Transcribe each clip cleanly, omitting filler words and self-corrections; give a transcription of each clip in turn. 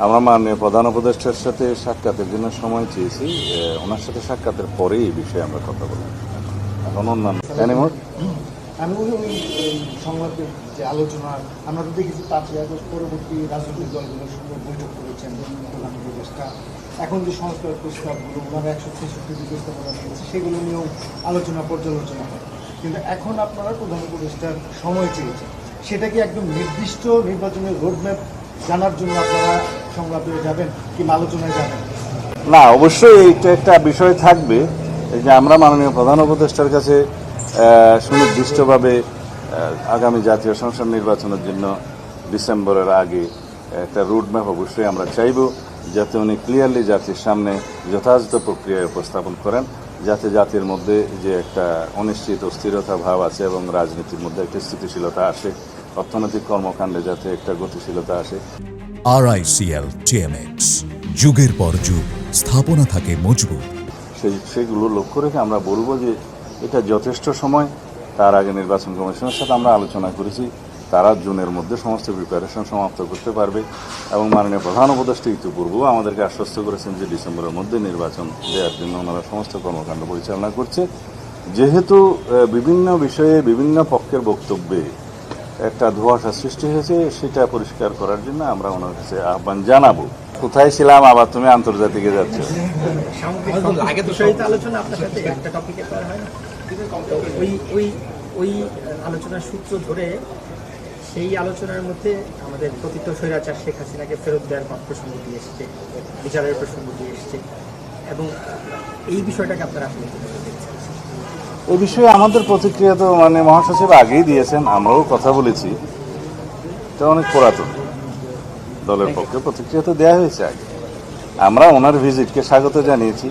আমরা মাননীয় প্রধান উপদেষ্টার সাথে সাক্ষাতের জন্য সময় চেয়েছি। ওনার সাথে সাক্ষাতের পরেই এই বিষয়ে আমরা কথা বলব। এখন অন্যান্য আমি ওই সংলাপের যে আলোচনা আমরা তো দেখেছি 5ই আগস্ট পরবর্তী রাজনৈতিক দলগুলোর সঙ্গে বৈঠক করেছেন প্রধান উপদেষ্টা। এখন যে সংস্কার প্রস্তাবগুলো ওনারা 163টি প্রস্তাবনা নিয়েছে সেগুলো নিয়েও আলোচনা পর্যালোচনা হয়, কিন্তু এখন আপনারা প্রধান উপদেষ্টার সময় চেয়েছেন। সেটা কি একদম নির্দিষ্ট নির্বাচনের রোডম্যাপ জানার জন্য আপনারা সংলাপে যাবেন কিংবা আলোচনায় যাবেন? না, অবশ্যই এইটা একটা বিষয় থাকবে যে আমরা মাননীয় প্রধান উপদেষ্টার কাছে সুনির্দিষ্টভাবে আগামী জাতীয় সংসদ নির্বাচনের জন্য ডিসেম্বরের আগে একটা রুটম্যাপ অবশ্যই আমরা চাইব, যাতে উনি ক্লিয়ারলি জাতির সামনে যথাযথ প্রক্রিয়ায় উপস্থাপন করেন, যাতে জাতির মধ্যে যে একটা অনিশ্চিত অস্থিরতা ভাব আছে এবং রাজনীতির মধ্যে একটা স্থিতিশীলতা আসে, অর্থনৈতিক কর্মকাণ্ডে যাতে একটা গতিশীলতা আসে। RICL TMX, যুগের পর যুগ স্থাপনা থাকে মজবুত। সেগুলো লক্ষ্য রেখে আমরা বলবো যে এটা যথেষ্ট সময়। তার আগে নির্বাচন কমিশনের সাথে আমরা আলোচনা করেছি, তারা জুনের মধ্যে সমস্ত প্রিপারেশন সমাপ্ত করতে পারবে এবং মাননীয় প্রধান উপদেষ্টা ইতিপূর্বেও আমাদেরকে আশ্বস্ত করেছেন যে ডিসেম্বরের মধ্যে নির্বাচন দেওয়ার জন্য ওনারা সমস্ত কর্মকাণ্ড পরিচালনা করছে। যেহেতু বিভিন্ন বিষয়ে বিভিন্ন পক্ষের বক্তব্যে একটা ধোঁয়াশা সৃষ্টি হয়েছে, সেটা পরিষ্কার করার জন্য আমরা ওনার কাছে আহ্বান জানাবো। কোথায় ছিলাম, আবার তুমি আন্তর্জাতিকে যাচ্ছ? ওই আলোচনার সূত্র ধরে সেই আলোচনার মধ্যে আমাদের কথিত স্বৈরাচার শেখ হাসিনাকে ফেরত দেওয়ার প্রসঙ্গ দিয়ে এসছে, বিচারের প্রসঙ্গ দিয়ে এসছে, এবং এই বিষয়টাকে আপনারা আসলে এই বিষয়ে আমাদের প্রতিক্রিয়া তো মহাসচিব আগেই দিয়েছেন, আমরাও কথা বলেছি। এটা অনেক পুরাতন, দলের পক্ষে প্রতিক্রিয়া তো দেওয়া হয়েছে আগে। আমরা ওনার ভিজিটকে স্বাগত জানিয়েছি।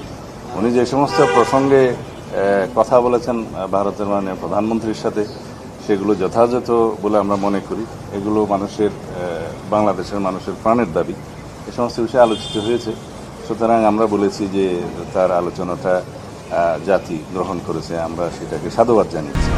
উনি যে সমস্ত প্রসঙ্গে কথা বলেছেন ভারতের মাননীয় প্রধানমন্ত্রীর সাথে, সেগুলো যথাযথ বলে আমরা মনে করি। এগুলো বাংলাদেশের মানুষের প্রাণের দাবি। এ সমস্ত বিষয়ে আলোচিত হয়েছে। সুতরাং আমরা বলেছি যে তার আলোচনাটা জাতি গ্রহণ করেছে, আমরা সেটাকে সাধুবাদ জানিয়েছি।